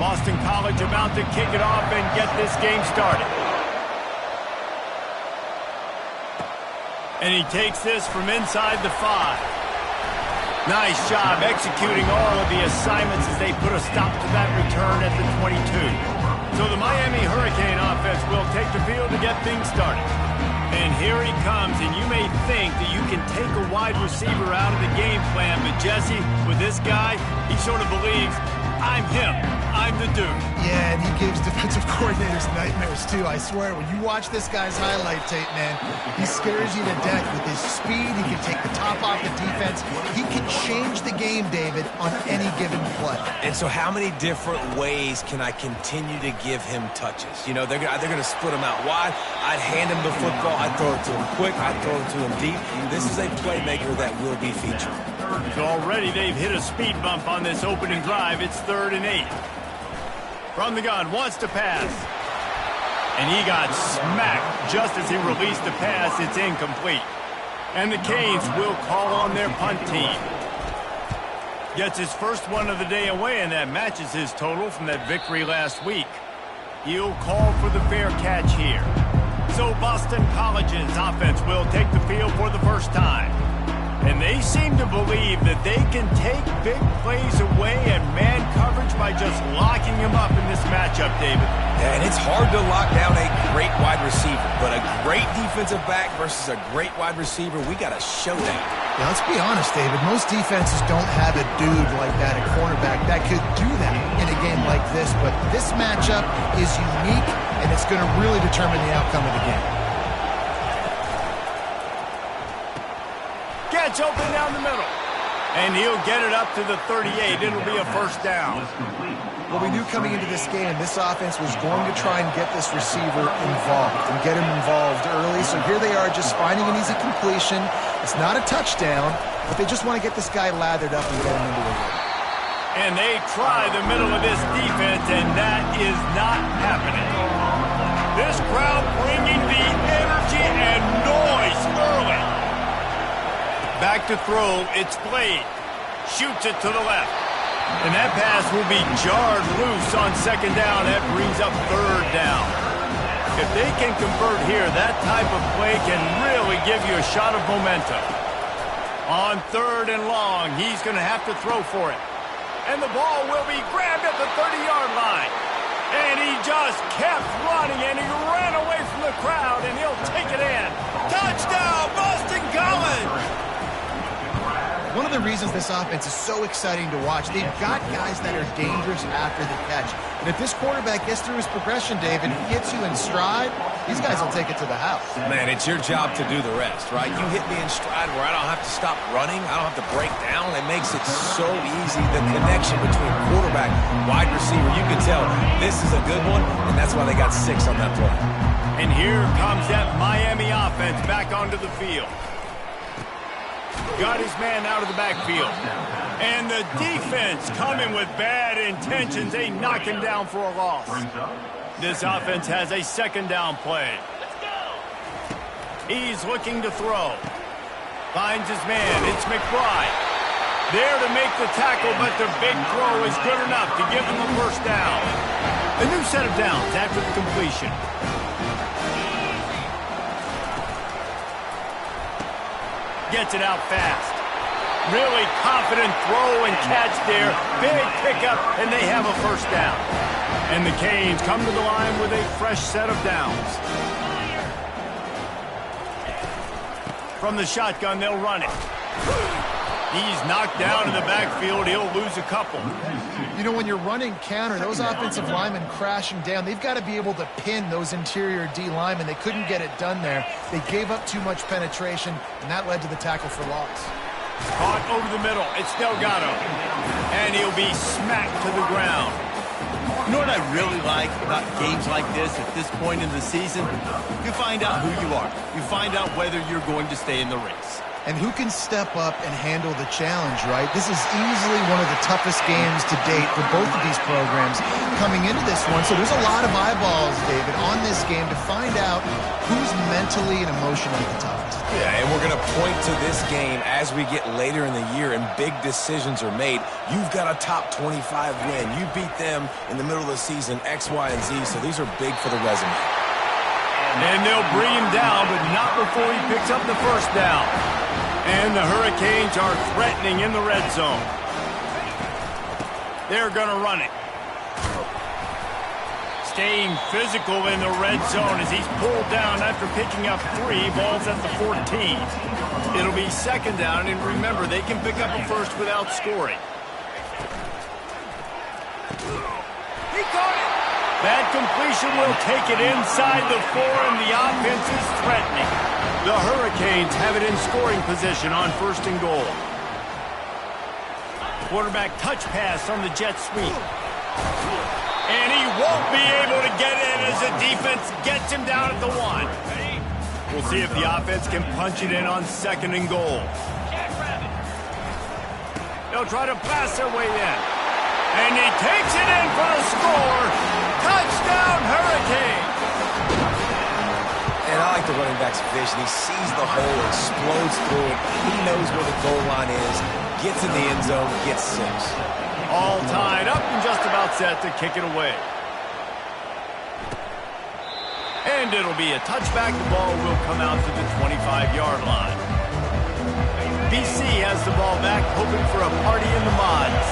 Boston College about to kick it off and get this game started. And he takes this from inside the 5. Nice job executing all of the assignments as they put a stop to that return at the 22. So the Miami Hurricane offense will take the field to get things started. And here he comes, and you may think that you can take a wide receiver out of the game plan, but Jesse, with this guy, he sort of believes, I'm him. I'm the dude. Yeah, and he gives defensive coordinators nightmares, too. I swear, when you watch this guy's highlight tape, man, he scares you to death with his speed. He can take the top off the defense. He can change the game, David, on any given play. And so how many different ways can I continue to give him touches? You know, they're going to split him out wide. I'd hand him the football. I'd throw it to him quick. I'd throw it to him deep. This is a playmaker that will be featured. So already they've hit a speed bump on this opening drive. It's 3rd and 8. From the gun, wants to pass. And he got smacked just as he released the pass. It's incomplete. And the Canes will call on their punt team. Gets his first one of the day away, and that matches his total from that victory last week. He'll call for the fair catch here. So Boston College's offense will take the field for the first time. And they seem to believe that they can take big plays away and man coverage by just locking him up in this matchup, David. Yeah, and it's hard to lock down a great wide receiver, but a great defensive back versus a great wide receiver, we got a showdown. Yeah, let's be honest, David. Most defenses don't have a dude like that, a cornerback, that could do that in a game like this, but this matchup is unique, and it's going to really determine the outcome of the game. Gets open down the middle. And he'll get it up to the 38. It'll be a first down. Well, we knew coming into this game, this offense was going to try and get this receiver involved and get him involved early. So here they are just finding an easy completion. It's not a touchdown, but they just want to get this guy lathered up and get him into the run. And they try the middle of this defense, and that is not happening. This crowd bringing the energy and noise early. Back to throw, it's Blade. Shoots it to the left. And that pass will be jarred loose on 2nd down. That brings up 3rd down. If they can convert here, that type of play can really give you a shot of momentum. On 3rd and long, he's going to have to throw for it. And the ball will be grabbed at the 30-yard line. And he just kept running, and he ran away from the crowd, and he'll take it in. Touchdown, Boston College! One of the reasons this offense is so exciting to watch, they've got guys that are dangerous after the catch. And if this quarterback gets through his progression, David, he hits you in stride, these guys will take it to the house. Man, it's your job to do the rest, right? You hit me in stride where I don't have to stop running. I don't have to break down. It makes it so easy. The connection between quarterback, wide receiver, you can tell this is a good one, and that's why they got 6 on that play. And here comes that Miami offense back onto the field. Got his man out of the backfield. And the defense coming with bad intentions. They knock him down for a loss. This offense has a 2nd down play. He's looking to throw. Finds his man. It's McBride. There to make the tackle, but the big throw is good enough to give him the first down. A new set of downs after the completion. Gets it out fast. Really confident throw and catch there. Big pickup, and they have a first down. And the Canes come to the line with a fresh set of downs. From the shotgun, they'll run it. He's knocked down in the backfield. He'll lose a couple. You know, when you're running counter, those offensive linemen crashing down, they've got to be able to pin those interior D linemen. They couldn't get it done there. They gave up too much penetration, and that led to the tackle for loss. Caught over the middle. It's Delgado. And he'll be smacked to the ground. You know what I really like about games like this at this point in the season? You find out who you are. You find out whether you're going to stay in the race. and who can step up and handle the challenge, right? This is easily one of the toughest games to date for both of these programs coming into this one. So there's a lot of eyeballs, David, on this game to find out who's mentally and emotionally the toughest. Yeah, and we're going to point to this game as we get later in the year and big decisions are made. You've got a top 25 win. You beat them in the middle of the season, X, Y, and Z, so these are big for the resume. And they'll bring him down, but not before he picks up the first down. And the Hurricanes are threatening in the red zone. They're going to run it. Staying physical in the red zone as he's pulled down after picking up 3 balls at the 14. It'll be second down, and remember, they can pick up a first without scoring. He caught it. That completion will take it inside the 4, and the offense is threatening. The Hurricanes have it in scoring position on first and goal. Quarterback touch pass on the jet sweep. And he won't be able to get in as the defense gets him down at the 1. We'll see if the offense can punch it in on second and goal. They'll try to pass their way in. And he takes it in for the score. Touchdown, Hurricanes! And I like the running back's vision. He sees the hole, explodes through it. He knows where the goal line is, gets in the end zone, gets 6. All tied up and just about set to kick it away. And it'll be a touchback. The ball will come out to the 25-yard line. BC has the ball back, hoping for a party in the mods.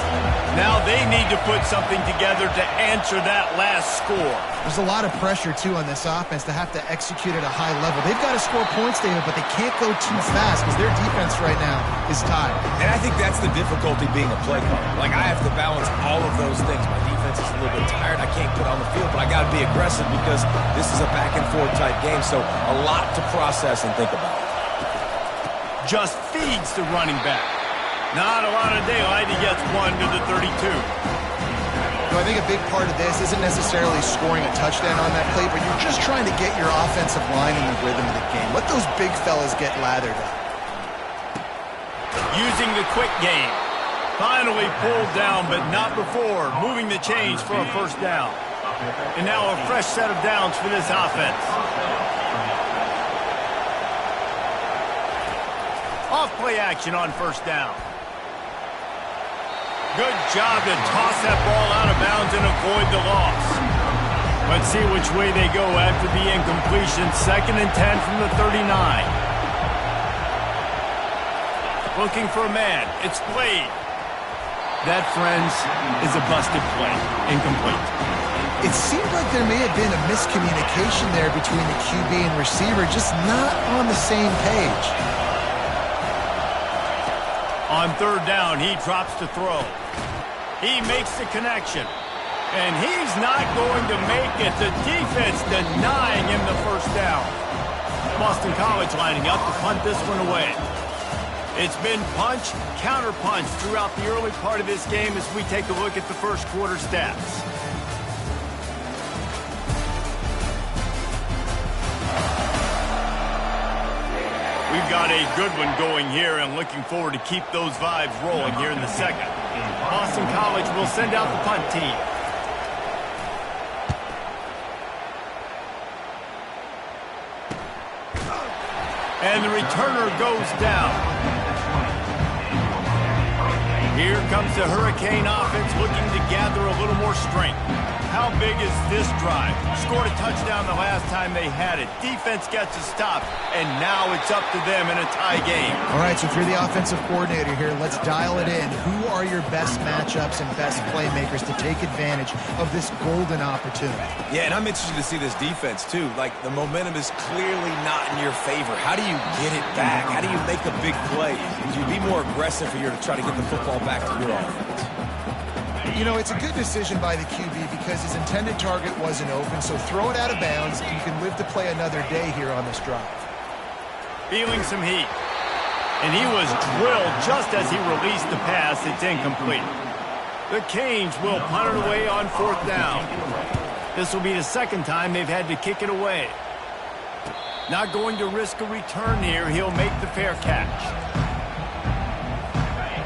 Now they need to put something together to answer that last score. There's a lot of pressure, too, on this offense to have to execute at a high level. They've got to score points, David, but they can't go too fast because their defense right now is tired. And I think that's the difficulty being a play caller. Like, I have to balance all of those things. My defense is a little bit tired. I can't put on the field, but I got to be aggressive because this is a back-and-forth type game, so a lot to process and think about. Just feeds the running back. Not a lot of daylight. He gets 1 to the 32. I think a big part of this isn't necessarily scoring a touchdown on that play, but you're just trying to get your offensive line in the rhythm of the game. Let those big fellas get lathered up. Using the quick game. Finally pulled down, but not before. Moving the chains for a first down. And now a fresh set of downs for this offense. Off play action on first down. Good job to toss that ball out of bounds and avoid the loss. Let's see which way they go after the incompletion. 2nd and 10 from the 39. Looking for a man. It's played. That, friends, is a busted play. Incomplete. It seemed like there may have been a miscommunication there between the QB and receiver, just not on the same page. On third down, he drops to throw. He makes the connection. And he's not going to make it. The defense denying him the first down. Boston College lining up to punt this one away. It's been punch, counter punch throughout the early part of this game as we take a look at the first quarter stats. We've got a good one going here and looking forward to keep those vibes rolling here in the second. Boston College will send out the punt team. And the returner goes down. Here comes the Hurricane offense looking to gather a little more strength. How big is this drive? Scored a touchdown the last time they had it. Defense gets a stop, and now it's up to them in a tie game. All right, so if you're the offensive coordinator here, let's dial it in. Who are your best matchups and best playmakers to take advantage of this golden opportunity? Yeah, and I'm interested to see this defense, too. Like, the momentum is clearly not in your favor. How do you get it back? How do you make a big play? Could you be more aggressive here to try to get the football back to your offense? You know, it's a good decision by the QB because his intended target wasn't open, so throw it out of bounds, and you can live to play another day here on this drive. Feeling some heat. And he was drilled just as he released the pass. It's incomplete. The Canes will punt it away on fourth down. This will be the second time they've had to kick it away. Not going to risk a return here. He'll make the fair catch.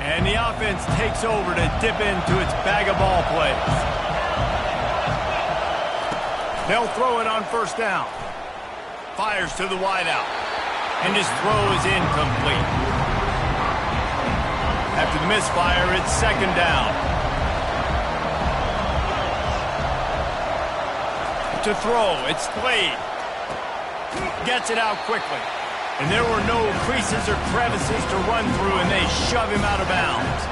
And the offense takes over to dip into its bag of ball plays. They'll throw it on first down. Fires to the wideout. And his throw is incomplete. After the misfire, it's second down. To throw, it's Slade. Gets it out quickly. And there were no creases or crevices to run through, and they shove him out of bounds.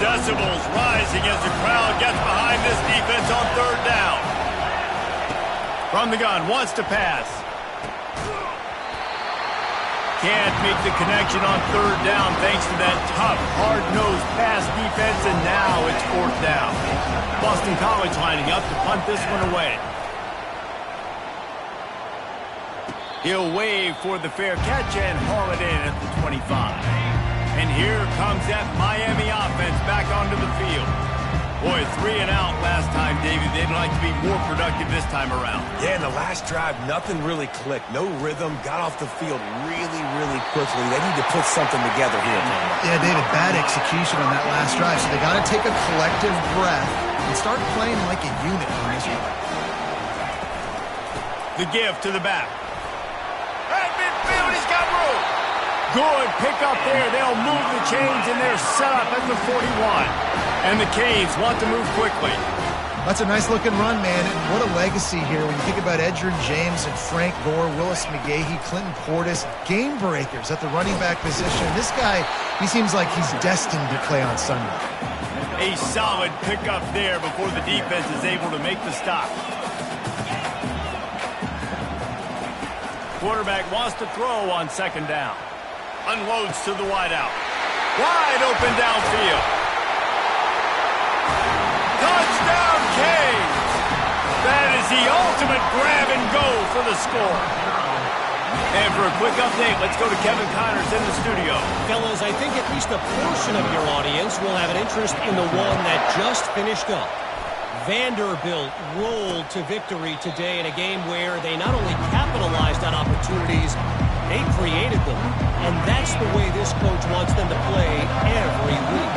Decibels rising as the crowd gets behind this defense on third down. From the gun, wants to pass. Can't make the connection on third down thanks to that tough, hard-nosed pass defense, and now it's fourth down. Boston College lining up to punt this one away. He'll wave for the fair catch and haul it in at the 25. And here comes that Miami offense back onto the field. Boy, 3 and out last time, David. They'd like to be more productive this time around. Yeah, in the last drive, nothing really clicked. No rhythm. Got off the field really quickly. They need to put something together here. Yeah, David, bad execution on that last drive. So they got to take a collective breath and start playing like a unit on this one. The give to the back. At midfield, he's got room. Good pickup there. They'll move the chains, and they're set up at the 41. And the Canes want to move quickly. That's a nice-looking run, man. And what a legacy here when you think about Edgerrin James and Frank Gore, Willis McGahee, Clinton Portis, game breakers at the running back position. This guy, he seems like he's destined to play on Sunday. A solid pickup there before the defense is able to make the stop. Quarterback wants to throw on second down. Unloads to the wideout. Wide open downfield. Touchdown, Canes! That is the ultimate grab and go for the score. And for a quick update, let's go to Kevin Connors in the studio. Fellas, I think at least a portion of your audience will have an interest in the one that just finished up. Vanderbilt rolled to victory today in a game where they not only capitalized on opportunities, they created them. And that's the way this coach wants them to play every week.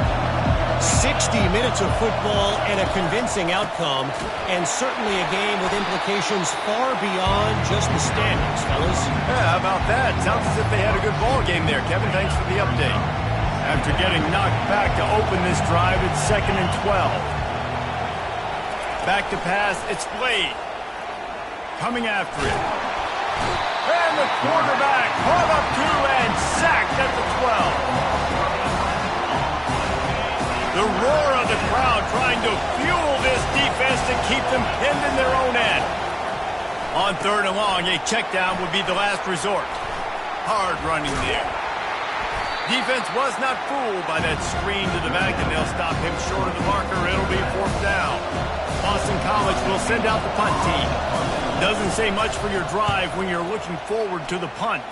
60 minutes of football and a convincing outcome, and certainly a game with implications far beyond just the standings, fellas. Yeah, how about that? Sounds as if they had a good ball game there. Kevin, thanks for the update. After getting knocked back to open this drive, it's 2nd and 12. Back to pass, it's Slade. Coming after it. And the quarterback caught up to and sacked at the 12. The roar of the crowd trying to fuel this defense to keep them pinned in their own end. On third and long, a check down would be the last resort. Hard running there. Defense was not fooled by that screen to the back, and they'll stop him short of the marker. It'll be fourth down. Boston College will send out the punt team. Doesn't say much for your drive when you're looking forward to the punt.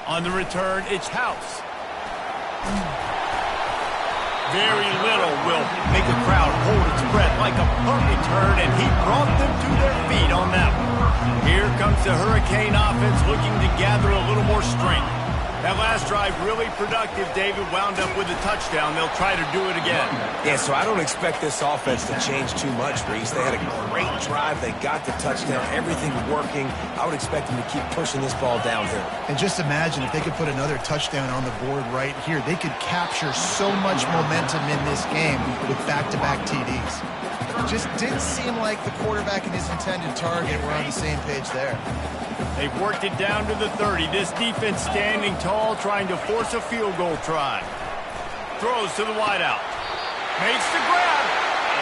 On the return, it's House. Very little will make a crowd hold its breath like a punt return, and he brought them to their feet on that one. Here comes the Hurricane offense looking to gather a little more strength. That last drive really productive. David wound up with a touchdown. They'll try to do it again. Yeah, so I don't expect this offense to change too much, Reese. They had a great drive. They got the touchdown. Everything's working. I would expect them to keep pushing this ball downhill. And just imagine if they could put another touchdown on the board right here. They could capture so much momentum in this game with back-to-back TDs. Just didn't seem like the quarterback and his intended target were on the same page there. They've worked it down to the 30. This defense standing tall, trying to force a field goal try. Throws to the wideout. Makes the grab.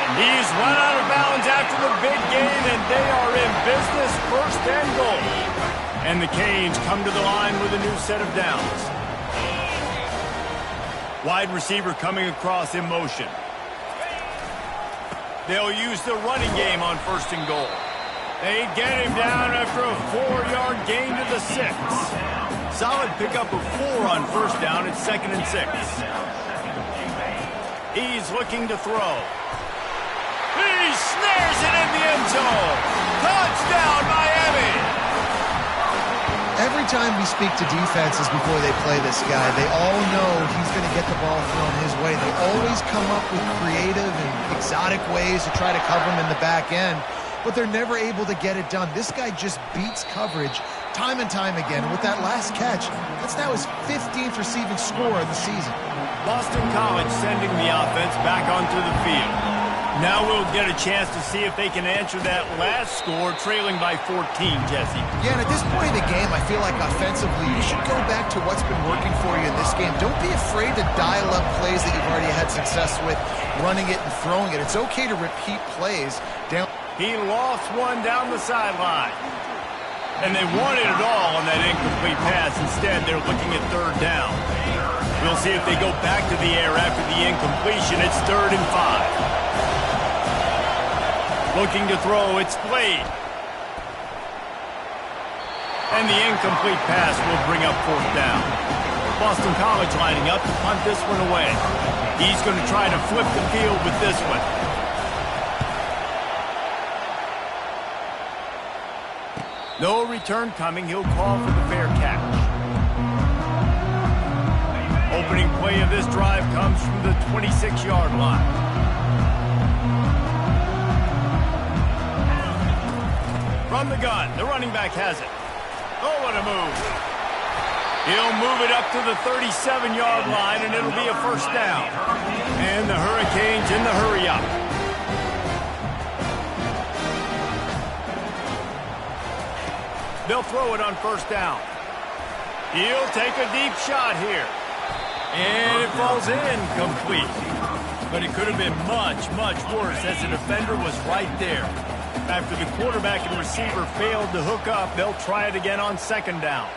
And he's run out of bounds after the big gain, and they are in business, first and goal. And the Canes come to the line with a new set of downs. Wide receiver coming across in motion. They'll use the running game on first and goal. They get him down after a 4-yard gain to the 6. Solid pickup of 4 on first down. It's 2nd and 6. He's looking to throw. He snares it in the end zone. Touchdown, Miami! time we speak to defenses before they play this guy, they all know he's going to get the ball thrown his way. They always come up with creative and exotic ways to try to cover him in the back end, but they're never able to get it done. This guy just beats coverage time and time again, and with that last catch, that's now his 15th receiving score of the season. Boston College sending the offense back onto the field. Now we'll get a chance to see if they can answer that last score, trailing by 14, Jesse. Yeah, and at this point in the game, I feel like offensively, you should go back to what's been working for you in this game. Don't be afraid to dial up plays that you've already had success with, running it and throwing it. It's okay to repeat plays down. He lost one down the sideline. And they wanted it all on that incomplete pass. Instead, they're looking at third down. We'll see if they go back to the air after the incompletion. It's 3rd and 5. Looking to throw, it's Slade. And the incomplete pass will bring up 4th down. Boston College lining up to punt this one away. He's going to try to flip the field with this one. No return coming. He'll call for the fair catch. Opening play of this drive comes from the 26-yard line. From the gun, the running back has it. Oh, what a move. He'll move it up to the 37-yard line, and it'll be a 1st down. And the Hurricanes in the hurry-up. They'll throw it on 1st down. He'll take a deep shot here. And it falls incomplete. But it could have been much, much worse as the defender was right there. After the quarterback and receiver failed to hook up, they'll try it again on 2nd down.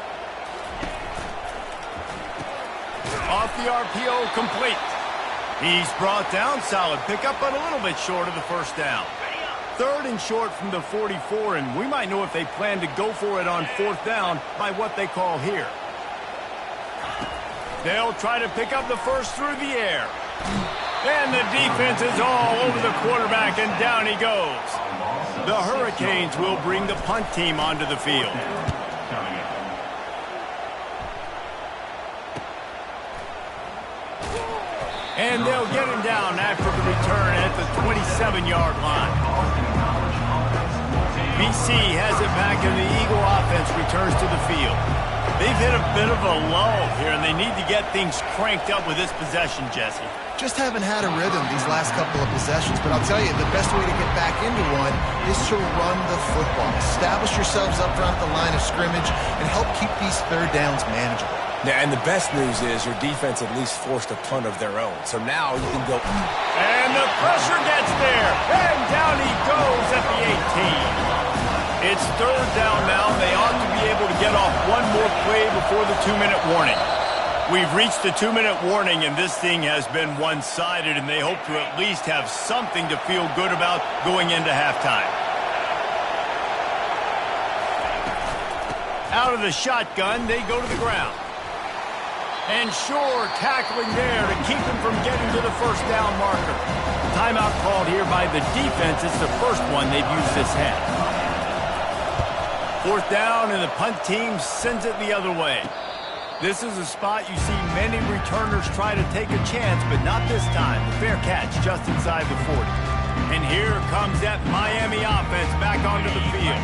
Off the RPO, complete. He's brought down, solid pickup, but a little bit short of the 1st down. 3rd and short from the 44, and we might know if they plan to go for it on 4th down by what they call here. They'll try to pick up the first through the air. And the defense is all over the quarterback, and down he goes. The Hurricanes will bring the punt team onto the field. And they'll get him down after the return at the 27-yard line. BC has it back, and the Eagle offense returns to the field. They've hit a bit of a lull here, and they need to get things cranked up with this possession, Jesse. Just haven't had a rhythm these last couple of possessions, but I'll tell you, the best way to get back into one is to run the football. Establish yourselves up front at the line of scrimmage and help keep these 3rd downs manageable. Yeah, and the best news is your defense at least forced a punt of their own. So now you can go. And the pressure gets there, and down he goes at the 18. It's 3rd down now. They ought to be able to get off one more play before the 2-minute warning. We've reached the 2-minute warning, and this thing has been one-sided, and they hope to at least have something to feel good about going into halftime. Out of the shotgun, they go to the ground. And Shore tackling there to keep him from getting to the 1st down marker. Timeout called here by the defense. It's the first one they've used this half. 4th down, and the punt team sends it the other way. This is a spot you see many returners try to take a chance, but not this time. The fair catch just inside the 40. And here comes that Miami offense back onto the field.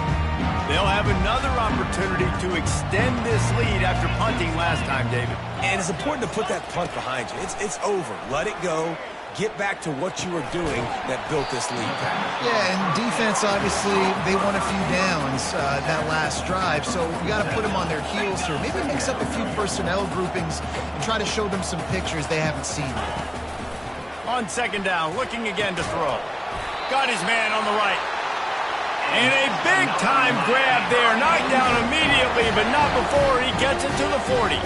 They'll have another opportunity to extend this lead after punting last time, David. And it's important to put that punt behind you. It's over. Let it go. Get back to what you were doing that built this lead, Pat. Yeah, and defense, obviously, they won a few downs that last drive, so we got to put them on their heels here. Maybe mix up a few personnel groupings and try to show them some pictures they haven't seen yet. On 2nd down, looking again to throw. Got his man on the right. And a big-time grab there. Knocked down immediately, but not before he gets it to the 40.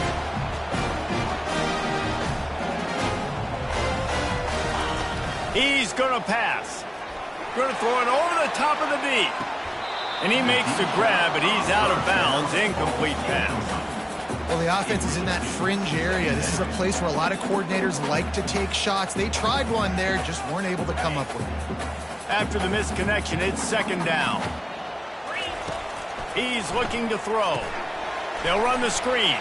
He's going to pass. Going to throw it over the top of the D. And he makes the grab, but he's out of bounds. Incomplete pass. Well, the offense is in that fringe area. This is a place where a lot of coordinators like to take shots. They tried one there, just weren't able to come up with it. After the misconnection, it's 2nd down. He's looking to throw. They'll run the screen.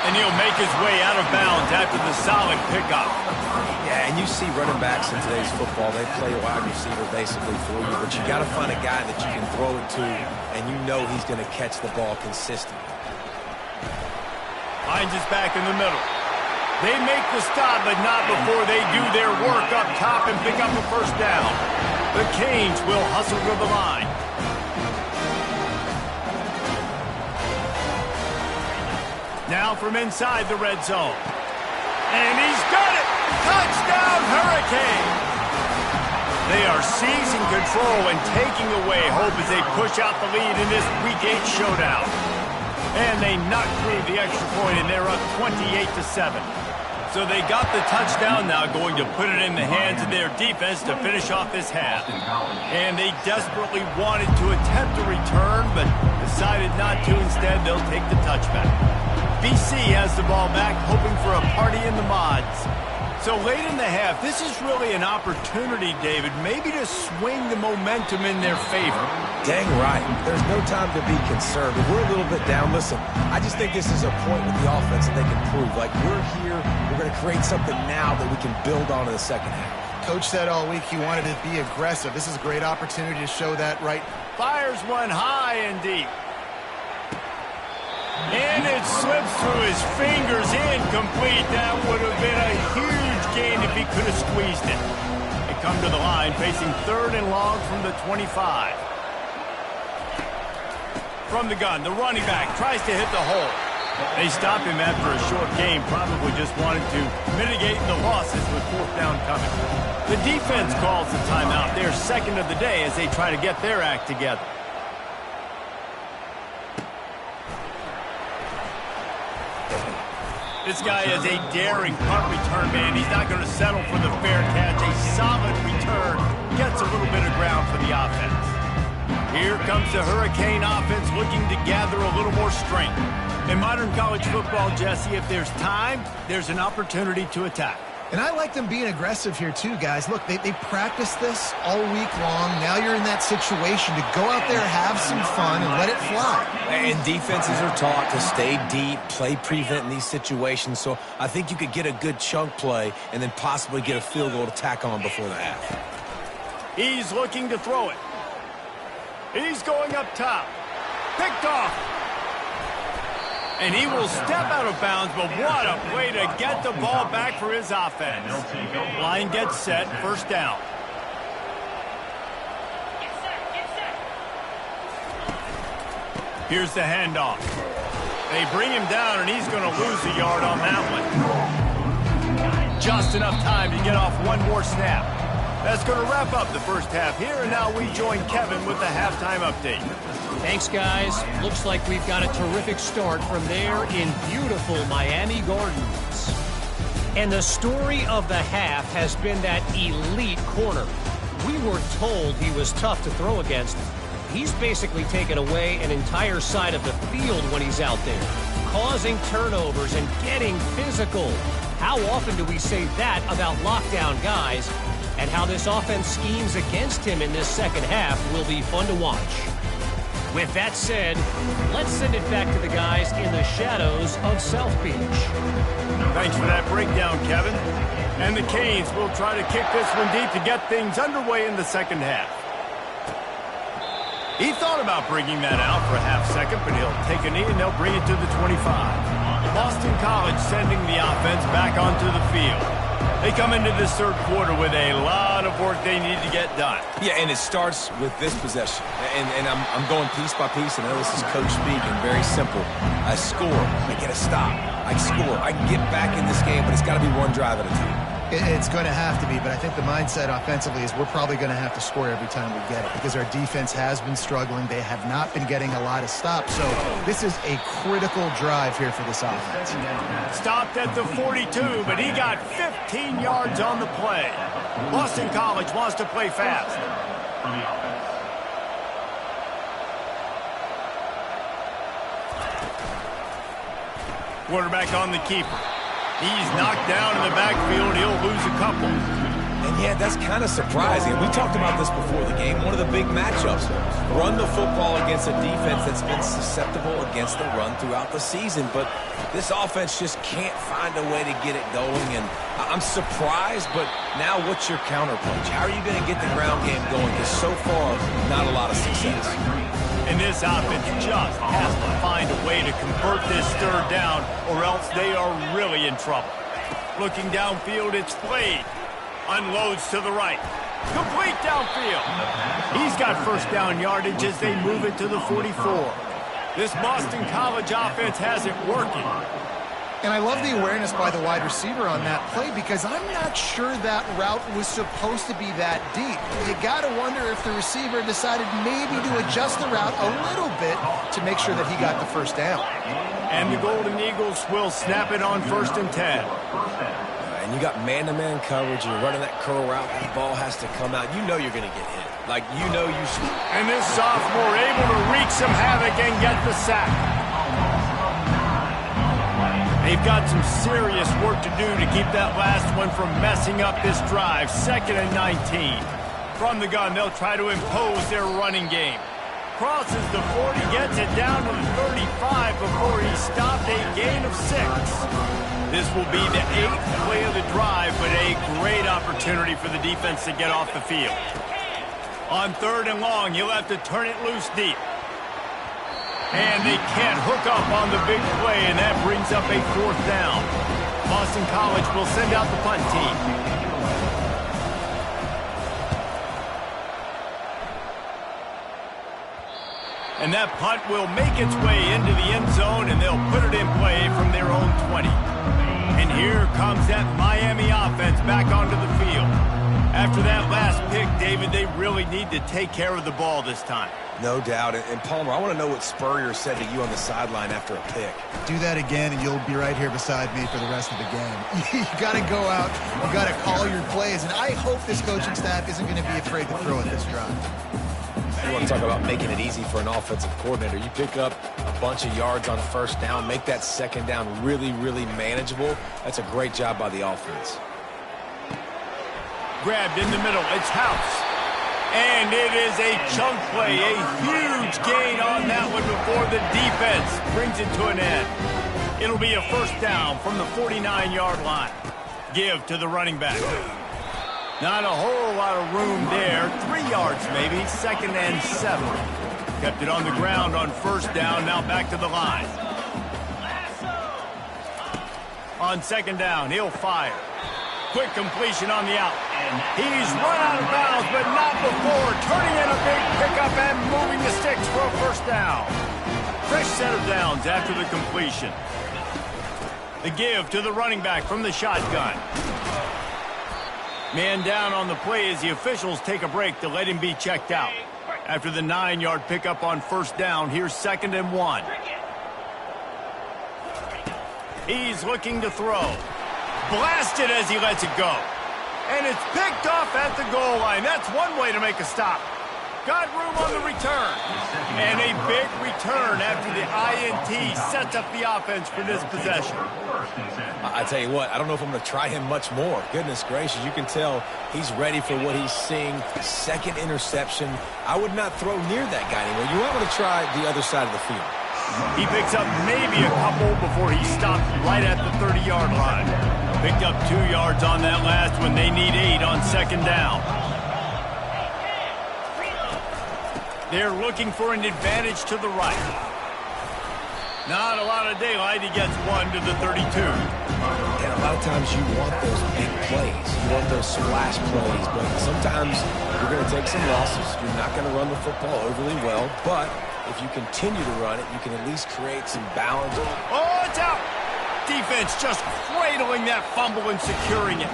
And he'll make his way out of bounds after the solid pickup. Yeah, and you see running backs in today's football, they play wide receiver basically for you, but you got to find a guy that you can throw it to, and you know he's going to catch the ball consistently. Finds his back in the middle. They make the stop, but not before they do their work up top and pick up a first down. The Canes will hustle to the line. Now from inside the red zone. And he's got it! Touchdown, Hurricane! They are seizing control and taking away hope as they push out the lead in this Week 8 showdown. And they knock through the extra point, and they're up 28-7. So they got the touchdown now, going to put it in the hands of their defense to finish off this half. And they desperately wanted to attempt a return, but decided not to. Instead, they'll take the touchback. BC has the ball back, hoping for a party in the mods. So late in the half, this is really an opportunity, David, maybe to swing the momentum in their favor. Dang right. There's no time to be concerned. If we're a little bit down, listen, I just think this is a point with the offense that they can prove. Like, we're here, we're going to create something now that we can build on in the second half. Coach said all week he wanted to be aggressive. This is a great opportunity to show that right. Fires one high and deep. And it slips through his fingers, incomplete. That would have been a huge gain if he could have squeezed it. They come to the line facing 3rd and long from the 25. From the gun, the running back tries to hit the hole. They stop him after a short game, probably just wanted to mitigate the losses with 4th down coming. The defense calls the timeout, their second of the day, as they try to get their act together. This guy is a daring punt return man. He's not going to settle for the fair catch. A solid return gets a little bit of ground for the offense. Here comes the Hurricane offense looking to gather a little more strength. In modern college football, Jesse, if there's time, there's an opportunity to attack. And I like them being aggressive here too, guys. Look, they practiced this all week long. Now you're in that situation to go out there, have some fun, and let it fly. And defenses are taught to stay deep, play prevent in these situations. So I think you could get a good chunk play and then possibly get a field goal to tack on before the half. He's looking to throw it. He's going up top. Picked off. And he will step out of bounds, but what a way to get the ball back for his offense. Line gets set, first down. Here's the handoff. They bring him down, and he's going to lose a yard on that one. Just enough time to get off one more snap. That's going to wrap up the first half here, and now we join Kevin with the halftime update. Thanks, guys. Looks like we've got a terrific start from there in beautiful Miami Gardens. And the story of the half has been that elite corner. We were told he was tough to throw against. He's basically taken away an entire side of the field when he's out there, causing turnovers and getting physical. How often do we say that about lockdown guys? And how this offense schemes against him in this second half will be fun to watch. With that said, let's send it back to the guys in the shadows of South Beach. Thanks for that breakdown, Kevin. And the Canes will try to kick this one deep to get things underway in the second half. He thought about bringing that out for a half second, but he'll take a knee and they'll bring it to the 25. Boston College sending the offense back onto the field. They come into this third quarter with a lot of work they need to get done. Yeah, and it starts with this possession. And I'm going piece by piece, and I know this is coach speaking, very simple. I score, I get a stop, I score. I can get back in this game, but it's got to be one drive at a time. It's going to have to be, but I think the mindset offensively is we're probably going to have to score every time we get it because our defense has been struggling. They have not been getting a lot of stops, so this is a critical drive here for this offense. Stopped at the 42, but he got 15 yards on the play. Boston College wants to play fast. Quarterback on the keeper. He's knocked down in the backfield. He'll lose a couple. And Yeah, that's kind of surprising. We talked about this before the game. One of the big matchups. Run the football against a defense that's been susceptible against the run throughout the season. But this offense just can't find a way to get it going. And I'm surprised, but now what's your counterpunch? How are you going to get the ground game going? Because so far, not a lot of success. And this offense just has to find a way to convert this third down, or else they are really in trouble. Looking downfield, it's Slade. Unloads to the right. Complete downfield. He's got first down yardage as they move it to the 44. This Boston College offense has it working. And I love the awareness by the wide receiver on that play because I'm not sure that route was supposed to be that deep. You got to wonder if the receiver decided maybe to adjust the route a little bit to make sure that he got the first down. And the Golden Eagles will snap it on 1st and 10. And you got man-to-man coverage, you're running that curl route, that ball has to come out. You know you're going to get hit. Like, you know you should. And this sophomore able to wreak some havoc and get the sack. They've got some serious work to do to keep that last one from messing up this drive. 2nd and 19. From the gun, they'll try to impose their running game. Crosses the 40, gets it down to the 35 before he stopped, a gain of 6. This will be the 8th play of the drive, but a great opportunity for the defense to get off the field. On 3rd and long, he'll have to turn it loose deep. And they can't hook up on the big play, and that brings up a 4th down. Boston College will send out the punt team. And that punt will make its way into the end zone, and they'll put it in play from their own 20. And here comes that Miami offense back onto the field. After that last pick, David, they really need to take care of the ball this time. No doubt. And Palmer, I want to know what Spurrier said to you on the sideline after a pick. Do that again, and you'll be right here beside me for the rest of the game. You got to go out. You got to call your plays, and I hope this coaching staff isn't going to be afraid to throw at this drive. You want to talk about making it easy for an offensive coordinator. You pick up a bunch of yards on 1st down, make that 2nd down really, really manageable. That's a great job by the offense. Grabbed in the middle. It's House. And it is a chunk play. A huge gain on that one before the defense brings it to an end. It'll be a 1st down from the 49-yard line. Give to the running back. Not a whole lot of room there. 3 yards maybe. 2nd and 7. Kept it on the ground on 1st down. Now back to the line. On 2nd down, he'll fire. Quick completion on the out. He's run out of bounds, but not before. Turning in a big pickup and moving the sticks for a 1st down. Fresh set of downs after the completion. The give to the running back from the shotgun. Man down on the play as the officials take a break to let him be checked out. After the 9-yard pickup on 1st down, here's 2nd and 1. He's looking to throw. Blasted as he lets it go. And it's picked off at the goal line. That's one way to make a stop. Got room on the return. And a big return after the INT sets up the offense for this possession. I tell you what, I don't know if I'm going to try him much more. Goodness gracious, you can tell he's ready for what he's seeing. 2nd interception. I would not throw near that guy anymore. You want me to try the other side of the field. He picks up maybe a couple before he stopped right at the 30-yard line. Picked up 2 yards on that last one. They need 8 on 2nd down. They're looking for an advantage to the right. Not a lot of daylight. He gets 1 to the 32. And a lot of times you want those big plays. You want those splash plays. But sometimes you're going to take some losses. You're not going to run the football overly well. But if you continue to run it, you can at least create some balance. Oh, it's out. Defense just cradling that fumble and securing it.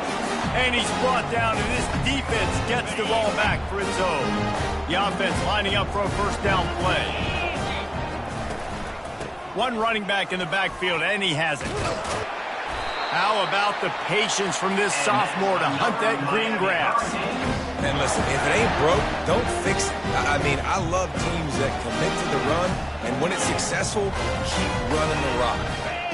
And he's brought down, and this defense gets the ball back for its own. The offense lining up for a 1st down play. One running back in the backfield, and he has it. How about the patience from this sophomore to hunt that green grass? And listen, if it ain't broke, don't fix it. I mean, I love teams that commit to the run, and when it's successful, keep running the rock.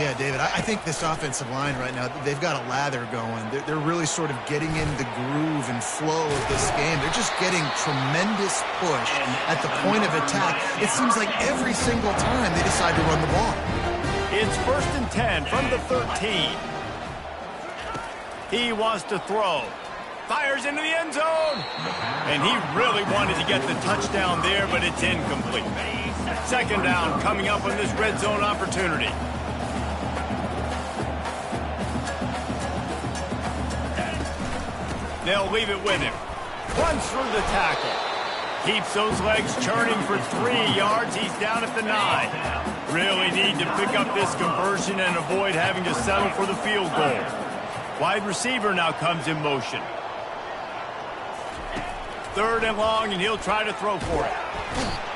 Yeah, David, I think this offensive line right now, they've got a lather going. They're really sort of getting in the groove and flow of this game. They're just getting tremendous push at the point of attack. It seems like every single time they decide to run the ball. It's 1st and 10 from the 13. He wants to throw. Fires into the end zone. And he really wanted to get the touchdown there, but it's incomplete. 2nd down coming up on this red zone opportunity. They'll leave it with him. Runs through the tackle. Keeps those legs churning for 3 yards. He's down at the 9. Really need to pick up this conversion and avoid having to settle for the field goal. Wide receiver now comes in motion. 3rd and long, and he'll try to throw for it.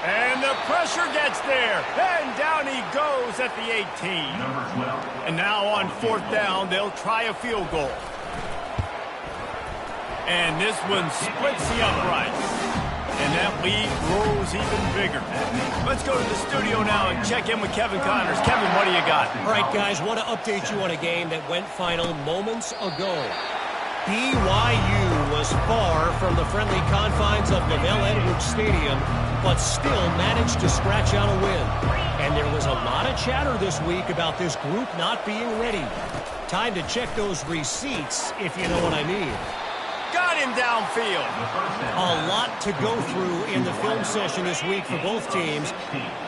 And the pressure gets there. And down he goes at the 18. And now on 4th down, they'll try a field goal. And this one splits the uprights. And that lead grows even bigger. Let's go to the studio now and check in with Kevin Connors. Kevin, what do you got? All right, guys, want to update you on a game that went final moments ago. BYU was far from the friendly confines of Lavelle Edwards Stadium, but still managed to scratch out a win. And there was a lot of chatter this week about this group not being ready. Time to check those receipts, if you know what I mean. Got him downfield. A lot to go through in the film session this week for both teams.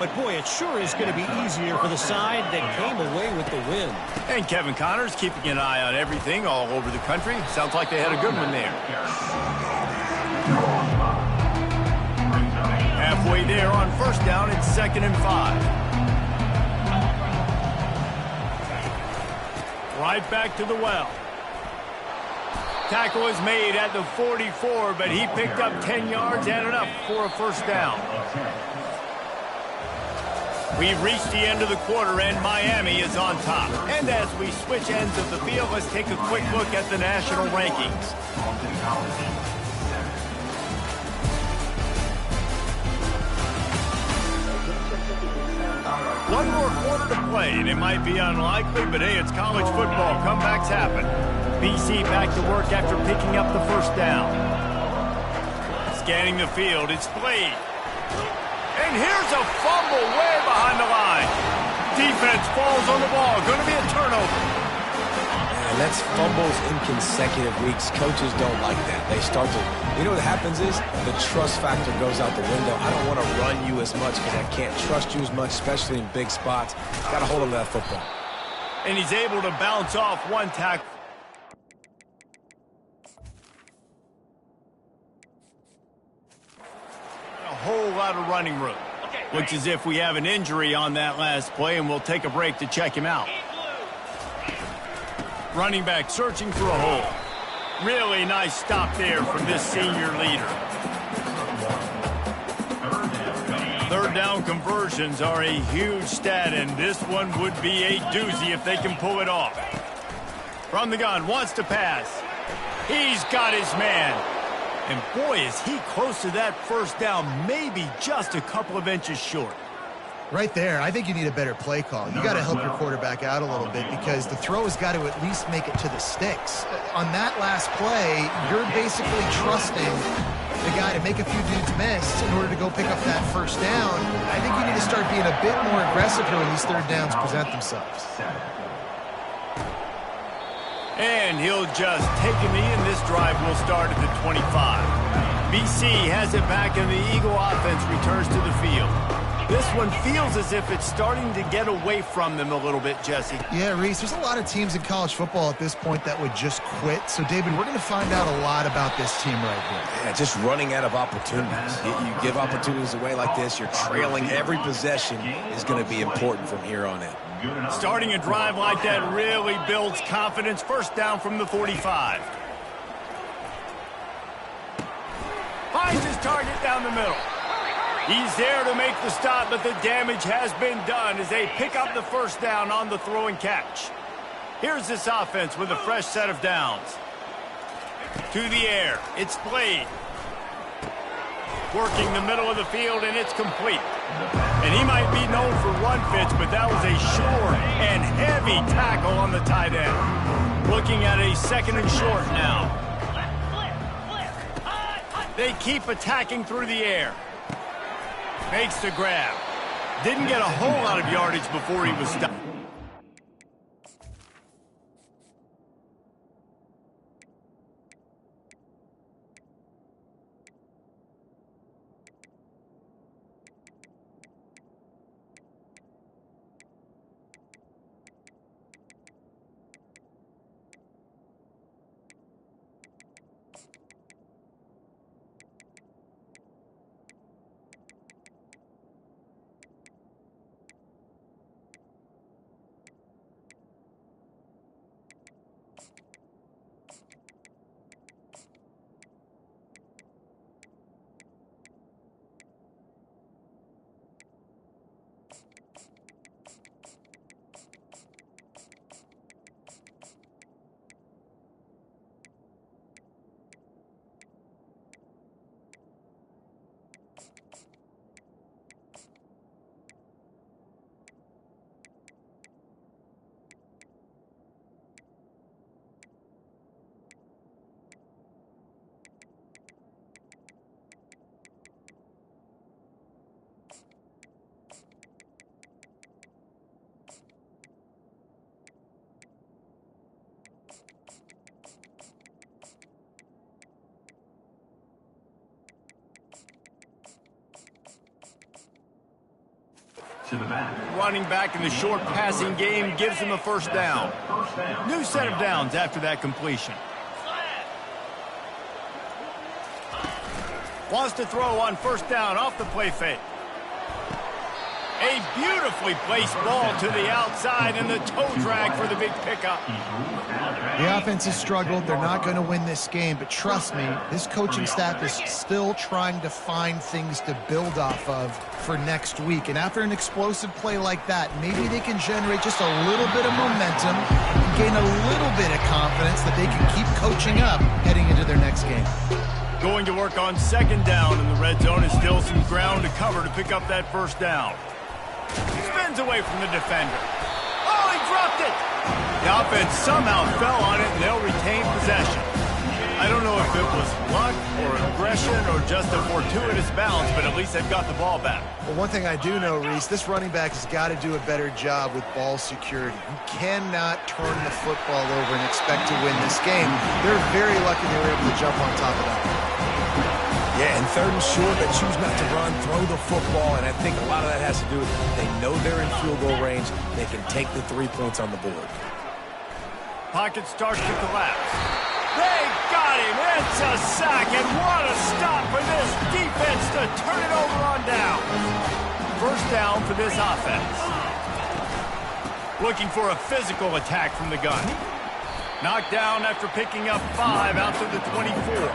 But, boy, it sure is going to be easier for the side that came away with the win. And Kevin Connors keeping an eye on everything all over the country. Sounds like they had a good one there. Halfway there on 1st down, it's 2nd and 5. Right back to the well. Tackle is made at the 44, but he picked up 10 yards and enough for a 1st down. We've reached the end of the quarter, and Miami is on top. And as we switch ends of the field, let's take a quick look at the national rankings. One more quarter to play, and it might be unlikely, but hey, it's college football. Comebacks happen. BC back to work after picking up the 1st down. Scanning the field, it's Blade. And here's a fumble way behind the line. Defense falls on the ball. Going to be a turnover. And that's fumbles in consecutive weeks. Coaches don't like that. They start to, you know what happens is the trust factor goes out the window. I don't want to run you as much because I can't trust you as much, especially in big spots. Got to hold on to that football. And he's able to bounce off one tackle. A whole lot of running room. Looks as if we have an injury on that last play, and we'll take a break to check him out. Running back searching for a hole. Really nice stop there from this senior leader. 3rd down conversions are a huge stat, and this one would be a doozy if they can pull it off. From the gun, wants to pass. He's got his man. And boy, is he close to that 1st down, maybe just a couple of inches short. Right there, I think you need a better play call. You got to help your quarterback out a little bit because the throw has got to at least make it to the sticks. On that last play, you're basically trusting the guy to make a few dudes miss in order to go pick up that 1st down. I think you need to start being a bit more aggressive here when these 3rd downs present themselves. And he'll just take a knee, and this drive will start at the 25. BC has it back, and the Eagle offense returns to the field. This one feels as if it's starting to get away from them a little bit, Jesse. Yeah, Reese, there's a lot of teams in college football at this point that would just quit. So, David, we're going to find out a lot about this team right here. Yeah, just running out of opportunities. You give opportunities away like this, you're trailing every possession is going to be important from here on in. Starting a drive like that really builds confidence. 1st down from the 45. Finds his target down the middle. He's there to make the stop, but the damage has been done as they pick up the 1st down on the throw and catch. Here's this offense with a fresh set of downs. To the air, it's Blade. working the middle of the field, and it's complete. And he might be known for run fits, but that was a sure and heavy tackle on the tight end. Looking at a 2nd and short now. They keep attacking through the air. Makes the grab. Didn't get a whole lot of yardage before he was stopped. To the back. Running back in the short passing game gives him a first down. New set of downs after that completion. Wants to throw on first down off the play fake. A beautifully placed ball to the outside and the toe drag for the big pickup. The offense has struggled. They're not going to win this game, but trust me, this coaching staff is still trying to find things to build off of for next week. And after an explosive play like that, maybe they can generate just a little bit of momentum and gain a little bit of confidence that they can keep coaching up heading into their next game. Going to work on 2nd down in the red zone is still some ground to cover to pick up that first down. Spins away from the defender. Oh, he dropped it! The offense somehow fell on it, and they'll retain possession. I don't know if it was luck or aggression or just a fortuitous bounce, but at least they've got the ball back. Well, one thing I do know, Reese, this running back has got to do a better job with ball security. You cannot turn the football over and expect to win this game. They're very lucky they were able to jump on top of that. Yeah, and 3rd and short, they choose not to run, throw the football, and I think a lot of that has to do with they know they're in field goal range. They can take the 3 points on the board. Pocket starts to collapse. They got him. It's a sack, and what a stop for this defense to turn it over on down. First down for this offense. Looking for a physical attack from the gun. Knocked down after picking up 5 out to the 24.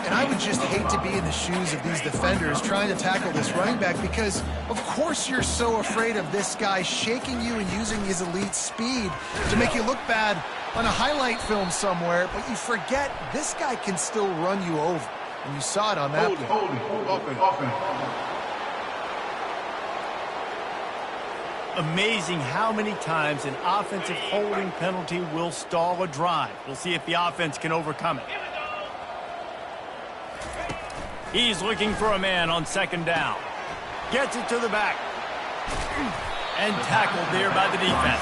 And I would just hate to be in the shoes of these defenders trying to tackle this running back because, of course, you're so afraid of this guy shaking you and using his elite speed to make you look bad on a highlight film somewhere, but you forget this guy can still run you over. And you saw it on that play. Amazing how many times an offensive holding penalty will stall a drive. We'll see if the offense can overcome it. He's looking for a man on 2nd down. Gets it to the back. And tackled there by the defense.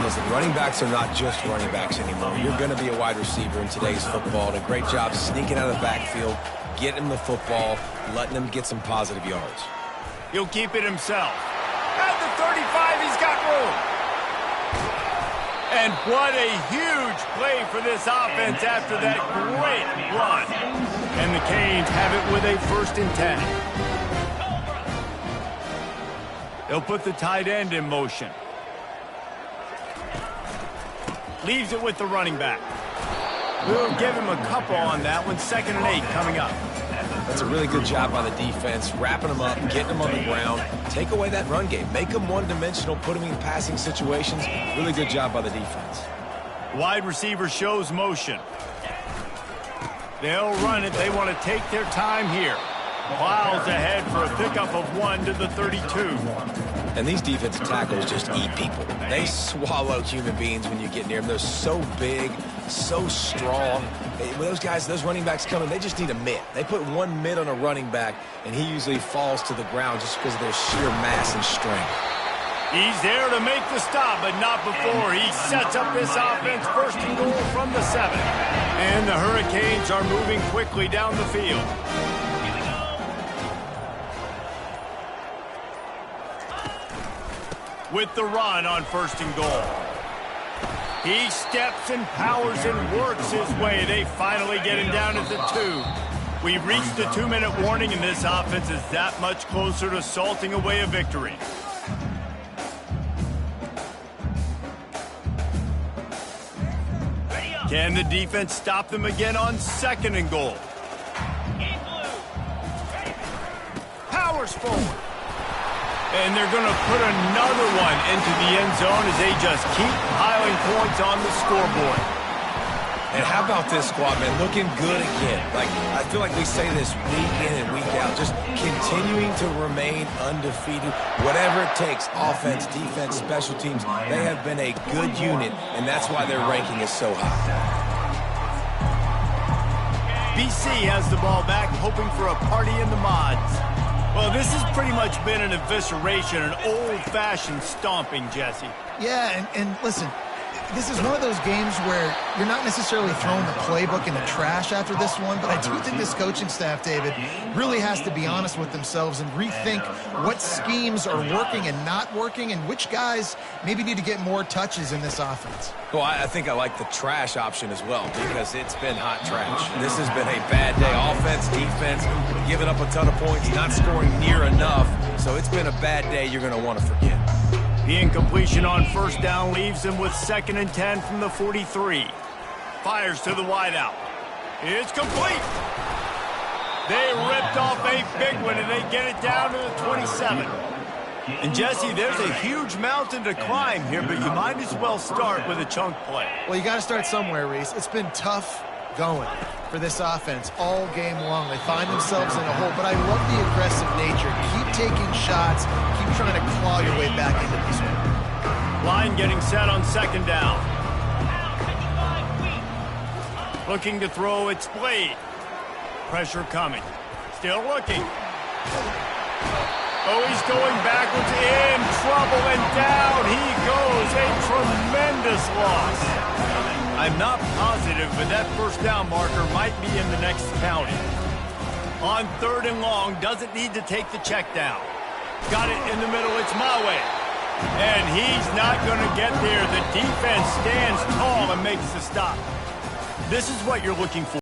Listen, running backs are not just running backs anymore. You're going to be a wide receiver in today's football. And a great job sneaking out of the backfield, getting him the football, letting him get some positive yards. He'll keep it himself. At the 35, he's got room. And what a huge play for this offense after that great run. And the Canes have it with a 1st and 10. They'll put the tight end in motion. Leaves it with the running back. We'll give him a couple on that one. 2nd and 8 coming up. That's a really good job by the defense, wrapping them up, getting them on the ground. Take away that run game. Make them one-dimensional, put them in passing situations. Really good job by the defense. Wide receiver shows motion. They'll run it. They want to take their time here. Plows ahead for a pickup of 1 to the 32. And these defensive tackles just eat people. They swallow human beings when you get near them. They're so big, so strong. When those guys, those running backs come in, they just need a mitt. They put one mitt on a running back, and he usually falls to the ground just because of their sheer mass and strength. He's there to make the stop, but not before he sets up this offense. First and goal from the 7. And the Hurricanes are moving quickly down the field. With the run on first and goal. He steps and powers and works his way. They finally get him down at the 2. We've reached the 2-minute warning, and this offense is that much closer to salting away a victory. Can the defense stop them again on second and goal? Powers forward. And they're going to put another one into the end zone as they just keep piling points on the scoreboard. And how about this squad, man? Looking good again. Like, I feel like we say this week in and week out, just continuing to remain undefeated. Whatever it takes, offense, defense, special teams, they have been a good unit, and that's why their ranking is so high. BC has the ball back, hoping for a party in the mods. Well, this has pretty much been an evisceration, an old-fashioned stomping, Jesse. Yeah, and listen, this is one of those games where you're not necessarily throwing the playbook in the trash after this one, but I do think this coaching staff, David, really has to be honest with themselves and rethink what schemes are working and not working and which guys maybe need to get more touches in this offense. Well, I think I like the trash option as well because it's been hot trash. This has been a bad day. Offense, defense, giving up a ton of points, not scoring near enough. So it's been a bad day you're going to want to forget. The incompletion on first down leaves him with 2nd and 10 from the 43. Fires to the wideout. It's complete. They ripped off a big one, and they get it down to the 27. And, Jesse, there's a huge mountain to climb here, but you might as well start with a chunk play. Well, you got to start somewhere, Reese. It's been tough going for this offense all game long. They find themselves in a hole, but I love the aggressive nature. Keep taking shots. Keep trying to claw your way back into this one. Line getting set on 2nd down. Looking to throw, it's Blade. Pressure coming. Still looking. Oh, he's going backwards, in trouble, and down he goes. A tremendous loss. I'm not positive, but that first down marker might be in the next county. On 3rd and long, doesn't need to take the check down. Got it in the middle, it's Mawe. And he's not going to get there. The defense stands tall and makes the stop. This is what you're looking for.